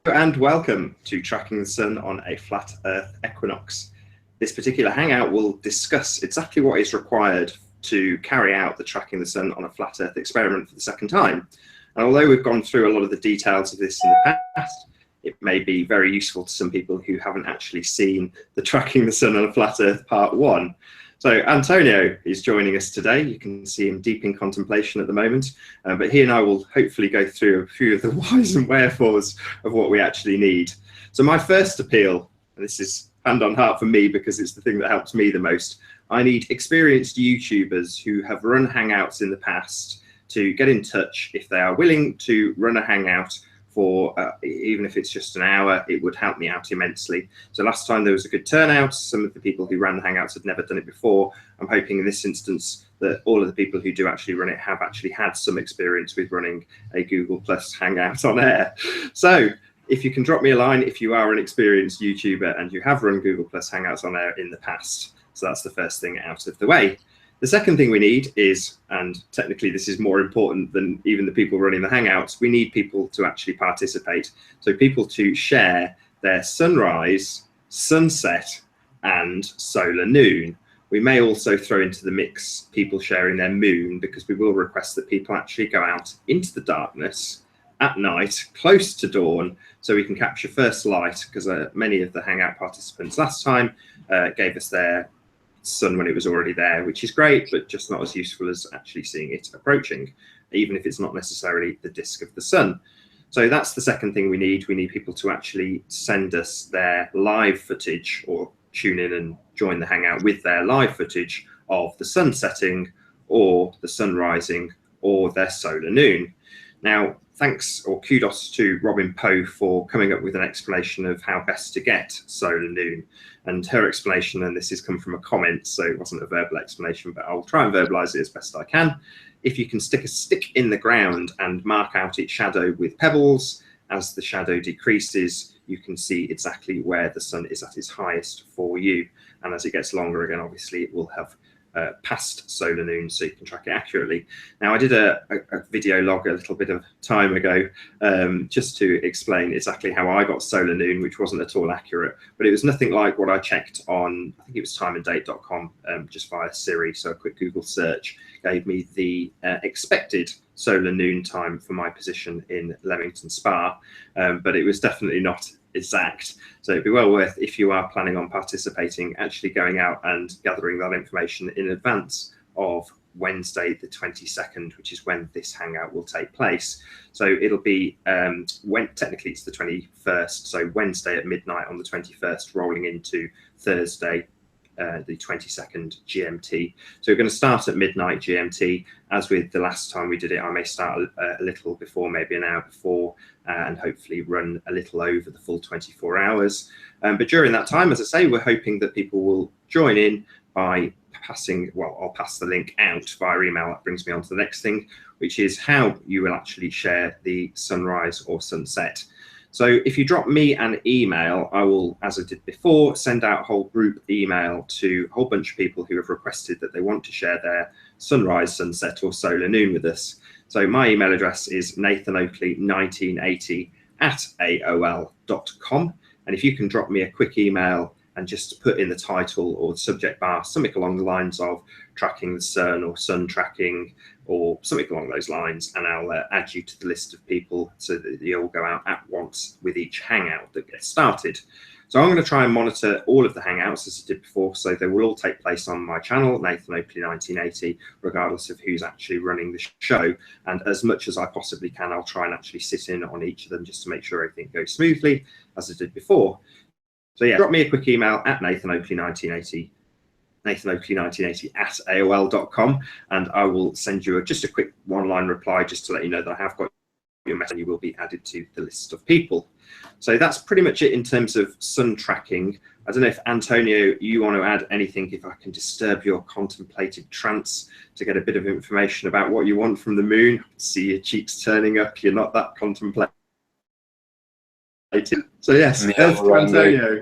And welcome to Tracking the Sun on a Flat Earth Equinox. This particular hangout will discuss exactly what is required to carry out the Tracking the Sun on a Flat Earth experiment for the second time. And although we've gone through a lot of the details of this in the past, it may be very useful to some people who haven't actually seen the Tracking the Sun on a Flat Earth Part 1. So Antonio is joining us today. You can see him deep in contemplation at the moment, but he and I will hopefully go through a few of the whys and wherefores of what we actually need. So my first appeal, and this is hand on heart for me because it's the thing that helps me the most, I need experienced YouTubers who have run Hangouts in the past to get in touch. If they are willing to run a Hangout for even if it's just an hour, it would help me out immensely. So last time there was a good turnout. Some of the people who ran the Hangouts had never done it before. I'm hoping in this instance that all of the people who do actually run it have actually had some experience with running a Google Plus Hangout on air. So if you can drop me a line if you are an experienced YouTuber and you have run Google Plus Hangouts on air in the past. So that's the first thing out of the way. The second thing we need is, and technically this is more important than even the people running the Hangouts, we need people to actually participate. So people to share their sunrise, sunset, and solar noon. We may also throw into the mix people sharing their moon, because we will request that people actually go out into the darkness at night, close to dawn, so we can capture first light, because many of the Hangout participants last time gave us their sun when it was already there, which is great, but just not as useful as actually seeing it approaching, even if it's not necessarily the disk of the sun. So that's the second thing we need. We need people to actually send us their live footage or tune in and join the Hangout with their live footage of the sun setting or the sun rising or their solar noon. Now, thanks or kudos to Robin Poe for coming up with an explanation of how best to get solar noon. And her explanation, and this has come from a comment, so it wasn't a verbal explanation, but I'll try and verbalize it as best I can. If you can stick a stick in the ground and mark out its shadow with pebbles, as the shadow decreases, you can see exactly where the sun is at its highest for you. And as it gets longer again, obviously it will have past solar noon, so you can track it accurately. Now, I did a video log a little bit of time ago just to explain exactly how I got solar noon, which wasn't at all accurate, but it was nothing like what I checked on, I think it was timeanddate.com, just via Siri. So a quick Google search gave me the expected solar noon time for my position in Leamington Spa, but it was definitely not exact. So it'd be well worth, if you are planning on participating, actually going out and gathering that information in advance of Wednesday the 22nd, which is when this Hangout will take place. So it'll be, when technically it's the 21st, so Wednesday at midnight on the 21st, rolling into Thursday the 22nd GMT. So we're going to start at midnight GMT. As with the last time we did it, I may start a little before, maybe an hour before, and hopefully run a little over the full 24 hours. But during that time, as I say, we're hoping that people will join in by passing, well, I'll pass the link out via email. That brings me on to the next thing, which is how you will actually share the sunrise or sunset. So if you drop me an email, I will, as I did before, send out a whole group email to a whole bunch of people who have requested that they want to share their sunrise, sunset, or solar noon with us. So my email address is nathanoakley1980@aol.com. And if you can drop me a quick email and just put in the title or the subject bar something along the lines of tracking the sun or sun tracking or something along those lines, and I'll add you to the list of people so that you'll go out at once with each Hangout that gets started. So I'm going to try and monitor all of the Hangouts as I did before, so they will all take place on my channel, Nathan Oakley 1980, regardless of who's actually running the show. And as much as I possibly can, I'll try and actually sit in on each of them just to make sure everything goes smoothly, as I did before. So yeah, drop me a quick email at nathanoakley1980, nathanoakley1980@aol.com, and I will send you just a quick one-line reply just to let you know that I have got your message and you will be added to the list of people. So that's pretty much it in terms of sun tracking. I don't know if, Antonio, you want to add anything, if I can disturb your contemplative trance to get a bit of information about what you want from the moon. See your cheeks turning up, you're not that contemplative. So yes, Antonio.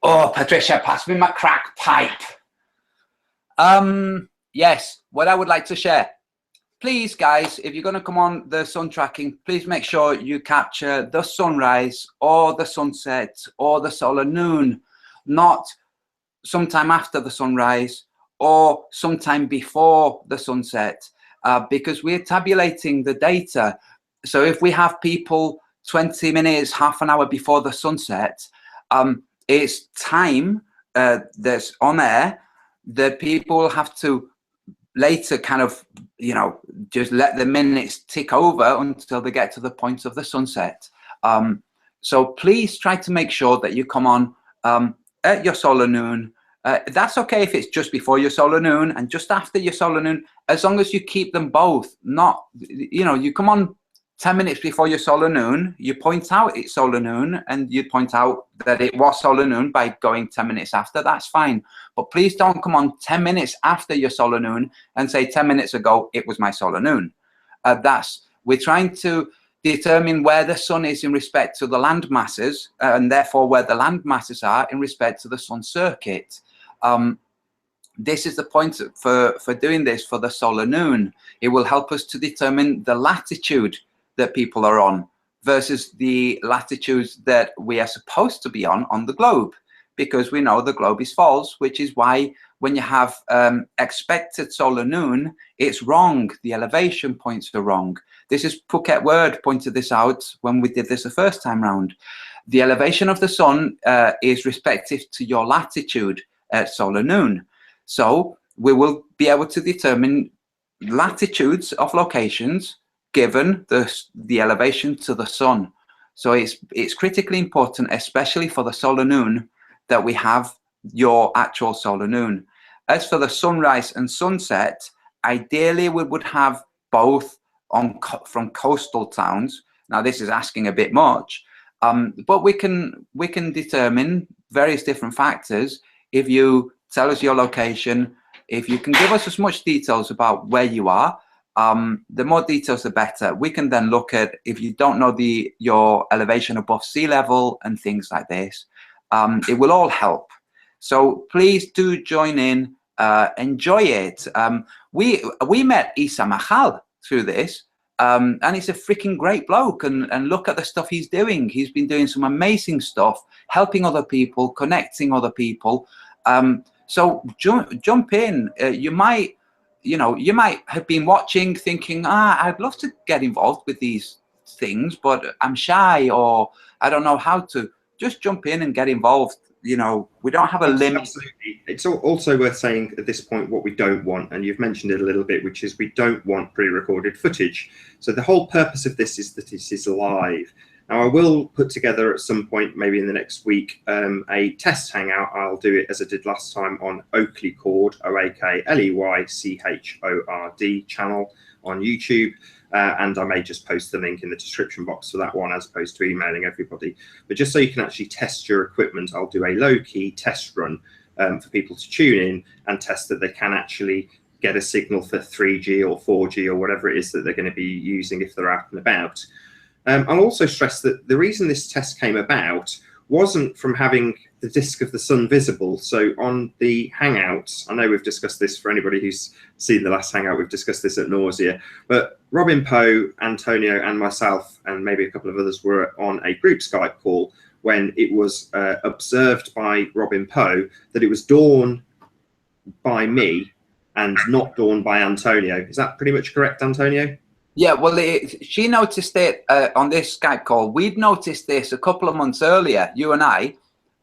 Oh, Patricia, pass me my crack pipe. Yes, what I would like to share. Please, guys, if you're going to come on the sun tracking, please make sure you capture the sunrise or the sunset or the solar noon, not sometime after the sunrise or sometime before the sunset, because we're tabulating the data. So if we have people 20 minutes, half an hour before the sunset, it's time that's on air that people will have to later kind of, you know, just let the minutes tick over until they get to the point of the sunset. So please try to make sure that you come on at your solar noon. That's okay if it's just before your solar noon and just after your solar noon, as long as you keep them both. Not, you know, you come on 10 minutes before your solar noon, you point out it's solar noon, and you point out that it was solar noon by going 10 minutes after. That's fine. But please don't come on 10 minutes after your solar noon and say 10 minutes ago it was my solar noon. We're trying to determine where the sun is in respect to the land masses, and therefore where the land masses are in respect to the sun circuit. This is the point for doing this for the solar noon. It will help us to determine the latitude that people are on versus the latitudes that we are supposed to be on the globe, because we know the globe is false, which is why when you have expected solar noon, it's wrong. The elevation points are wrong. This is Phuket Word pointed this out when we did this the first time round. The elevation of the sun is respective to your latitude at solar noon. So we will be able to determine latitudes of locations given the elevation to the sun. So it's critically important, especially for the solar noon, that we have your actual solar noon. As for the sunrise and sunset, ideally we would have both from coastal towns. Now this is asking a bit much, but we can determine various different factors. If you tell us your location, if you can give us as much details about where you are, the more details the better. We can then look at, if you don't know your elevation above sea level and things like this, it will all help. So please do join in, enjoy it. We met Isa Mahal through this, and he's a freaking great bloke, and look at the stuff he's doing. He's been doing some amazing stuff, helping other people, connecting other people. So jump in. You might have been watching thinking, I'd love to get involved with these things, but I'm shy, or I don't know how to. Just jump in and get involved. You know, we don't have a limit. Absolutely. It's also worth saying at this point what we don't want, and you've mentioned it a little bit, which is we don't want pre-recorded footage. So the whole purpose of this is that it is live. Now, I will put together at some point, maybe in the next week, a test hangout. I'll do it as I did last time on Oakley Chord, OAKLEYCHORD channel on YouTube. And I may just post the link in the description box for that one, as opposed to emailing everybody. But just so you can actually test your equipment, I'll do a low-key test run for people to tune in and test that they can actually get a signal for 3G or 4G or whatever it is that they're going to be using if they're out and about. I'll also stress that the reason this test came about wasn't from having the disk of the sun visible. So on the Hangouts, I know we've discussed this, for anybody who's seen the last Hangout, we've discussed this at nausea, but Robin Poe, Antonio and myself, and maybe a couple of others, were on a group Skype call when it was observed by Robin Poe that it was dawn by me and not dawn by Antonio. Is that pretty much correct, Antonio? Yeah, well, she noticed it on this Skype call. We'd noticed this a couple of months earlier, you and I,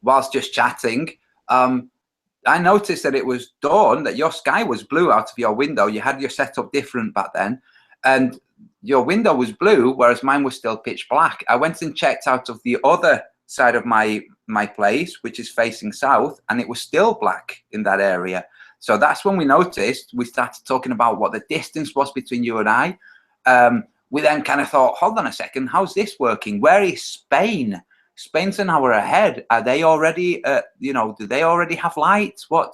whilst just chatting. I noticed that it was dawn, that your sky was blue out of your window. You had your setup different back then, and your window was blue, whereas mine was still pitch black. I went and checked out of the other side of my place, which is facing south, and it was still black in that area. So that's when we noticed. We started talking about what the distance was between you and I. We then kind of thought, hold on a second, how's this working? Where is Spain? Spain's an hour ahead. Are they already, do they already have lights? What?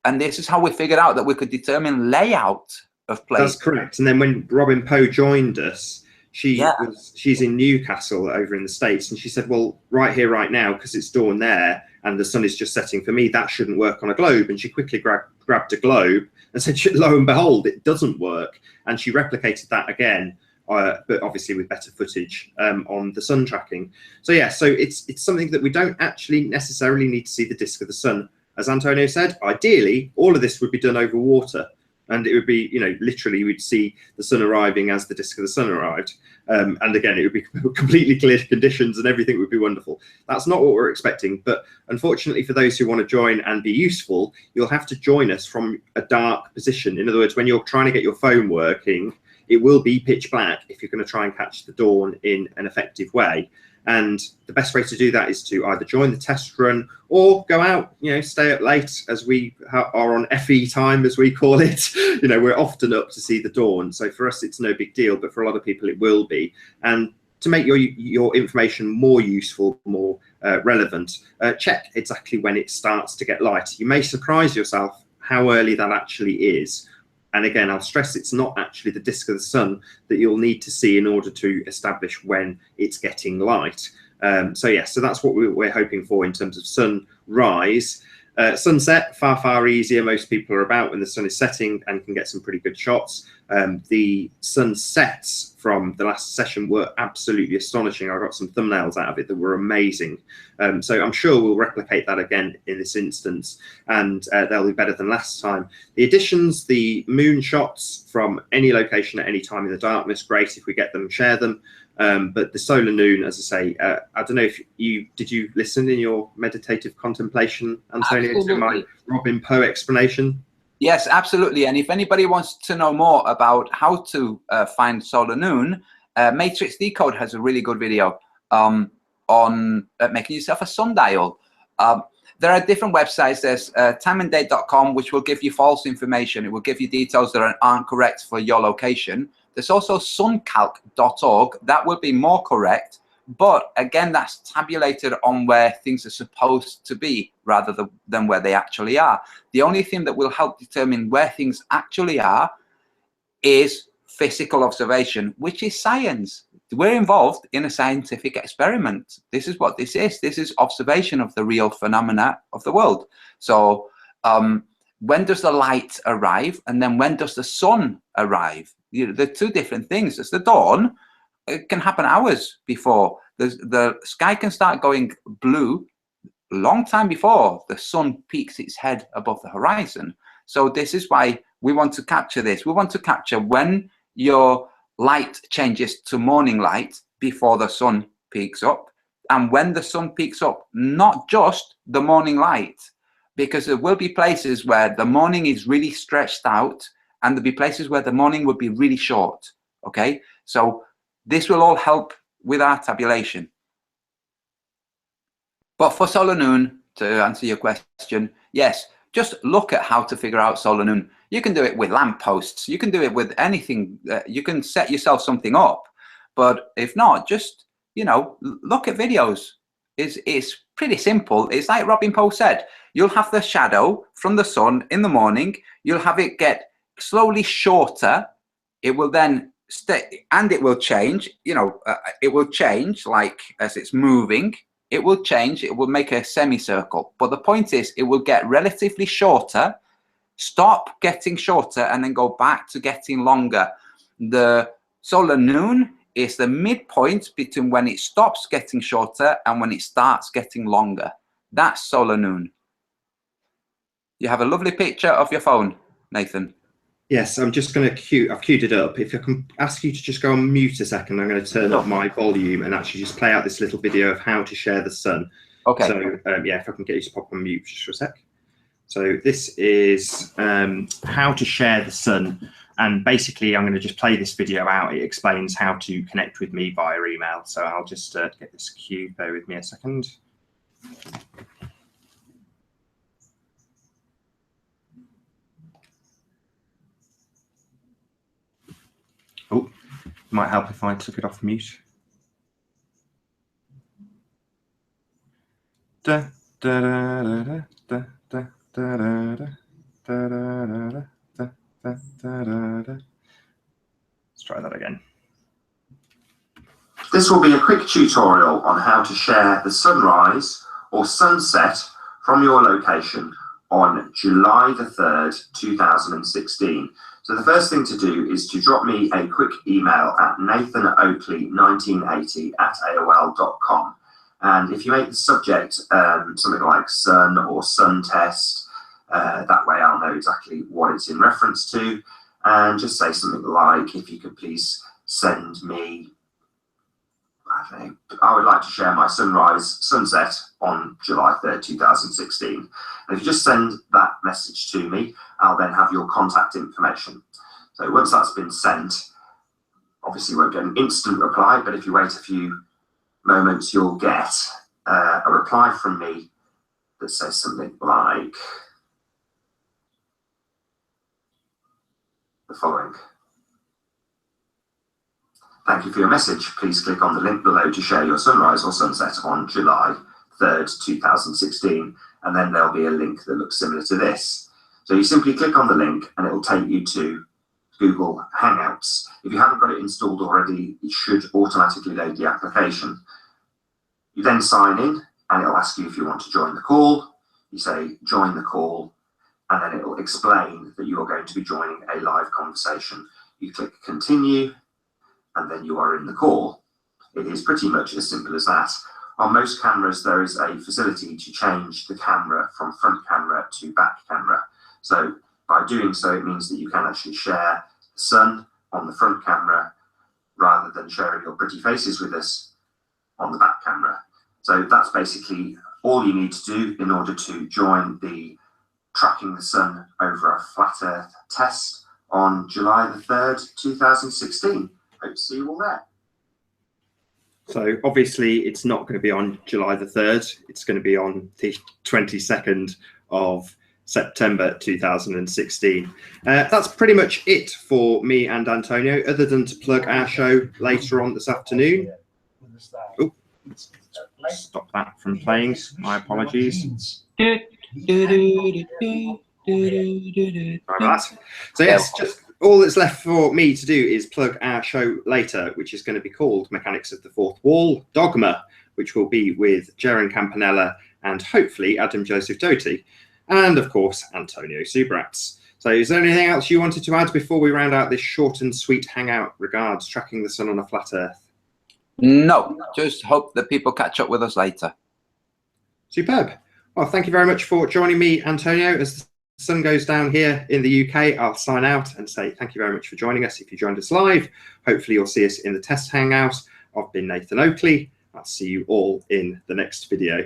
And this is how we figured out that we could determine layout of places. That's correct. And then when Robin Poe joined us, she's in Newcastle over in the States, and she said, well, right here, right now, because it's dawn there, and the sun is just setting, for me, that shouldn't work on a globe. And she quickly grabbed a globe and said, lo and behold, it doesn't work. And she replicated that again, but obviously with better footage on the sun tracking. So yeah, so it's something that we don't actually necessarily need to see the disk of the sun. As Antonio said, ideally, all of this would be done over water. And it would be, you know, literally we'd see the sun arriving as the disk of the sun arrived. And again, it would be completely clear conditions and everything would be wonderful. That's not what we're expecting. But unfortunately, for those who want to join and be useful, you'll have to join us from a dark position. In other words, when you're trying to get your phone working, it will be pitch black if you're going to try and catch the dawn in an effective way. And the best way to do that is to either join the test run or go out, you know, stay up late, as we are on FE time, as we call it. You know, we're often up to see the dawn. So for us, it's no big deal, but for a lot of people, it will be. And to make your information more useful, more relevant, check exactly when it starts to get light. You may surprise yourself how early that actually is. And again, I'll stress it's not actually the disk of the sun that you'll need to see in order to establish when it's getting light. So yeah, so that's what we're hoping for in terms of sunrise. Sunset, far easier. Most people are about when the sun is setting and can get some pretty good shots. The sunsets from the last session were absolutely astonishing. I got some thumbnails out of it that were amazing. So I'm sure we'll replicate that again in this instance, and they'll be better than last time. The additions, the moon shots from any location at any time in the darkness, great if we get them, share them. But the solar noon, as I say, I don't know if did you listen in your meditative contemplation, Antonio, Absolutely. to my Robin Poe explanation? Yes, absolutely. And if anybody wants to know more about how to find solar noon, Matrix Decode has a really good video on making yourself a sundial. There are different websites. There's timeanddate.com, which will give you false information. It will give you details that aren't correct for your location. There's also suncalc.org. That will be more correct. But again, that's tabulated on where things are supposed to be rather than where they actually are. The only thing that will help determine where things actually are is physical observation, which is science. We're involved in a scientific experiment. This is what this is. This is observation of the real phenomena of the world. So when does the light arrive? And then when does the sun arrive? You know, they're two different things. It's the dawn. It can happen hours before. The sky can start going blue a long time before the sun peaks its head above the horizon. So this is why we want to capture this. We want to capture when your light changes to morning light before the sun peaks up, and when the sun peaks up, not just the morning light, because there will be places where the morning is really stretched out, and there'll be places where the morning would be really short. Okay, so this will all help with our tabulation. But for solar noon, to answer your question, yes, just look at how to figure out solar noon. You can do it with lampposts. You can do it with anything. You can set yourself something up. But if not, just, you know, look at videos. It's pretty simple. It's like Robin Poe said. You'll have the shadow from the sun in the morning. You'll have it get slowly shorter. It will then stay, and it will change. You know, it will change like as it's moving. It will change. It will make a semicircle. But the point is, it will get relatively shorter, stop getting shorter, and then go back to getting longer. The solar noon is the midpoint between when it stops getting shorter and when it starts getting longer. That's solar noon. You have a lovely picture of your phone, Nathan. Yes, I'm just going to I've queued it up. If I can ask you to just go on mute a second, I'm going to turn up my volume and actually just play out this little video of how to share the sun. Okay. So yeah, if I can get you to pop on mute just for a sec. So this is how to share the sun. And basically, I'm going to just play this video out. It explains how to connect with me via email. So I'll just get this queued. Bear with me a second. Oh, it might help if I took it off mute. Da, da, da, da, da, da, da, da, da, da, da, da, da, da, da. Let's try that again. This will be a quick tutorial on how to share the sunrise or sunset from your location on July the 3rd, 2016. So the first thing to do is to drop me a quick email at nathanoakley1980@aol.com. And if you make the subject something like sun or sun test, that way I'll know exactly what it's in reference to. And just say something like, if you could please send me, I would like to share my sunset on July 3rd, 2016. And if you just send that message to me, I'll then have your contact information. So once that's been sent, obviously you won't get an instant reply, but if you wait a few moments, you'll get a reply from me that says something like the following. Thank you for your message. Please click on the link below to share your sunrise or sunset on July 3rd, 2016. And then there'll be a link that looks similar to this. So you simply click on the link and it will take you to Google Hangouts. If you haven't got it installed already, it should automatically load the application. You then sign in and it'll ask you if you want to join the call. You say join the call, and then it will explain that you are going to be joining a live conversation. You click continue, and then you are in the call. It is pretty much as simple as that. On most cameras, there is a facility to change the camera from front camera to back camera. So by doing so, it means that you can actually share the sun on the front camera rather than sharing your pretty faces with us on the back camera. So that's basically all you need to do in order to join the Tracking the Sun over a Flat Earth test on July the 3rd, 2016. Hope to see you all there. So obviously it's not going to be on July the 3rd. It's going to be on the 22nd of September 2016. That's pretty much it for me and Antonio, other than to plug our show later on this afternoon. Oh, stop that from playing. My apologies. Sorry about that. So yes, just all that's left for me to do is plug our show later, which is going to be called Mechanics of the Fourth Wall Dogma, which will be with Jaron Campanella and hopefully Adam Joseph Doty, and of course Antonio Subirats. So is there anything else you wanted to add before we round out this short and sweet hangout regards Tracking the Sun on a Flat Earth? No, just hope that people catch up with us later. Superb. Well, thank you very much for joining me, Antonio. As the sun goes down here in the UK, I'll sign out and say thank you very much for joining us. If you joined us live, hopefully you'll see us in the test hangout. I've been Nathan Oakley. I'll see you all in the next video.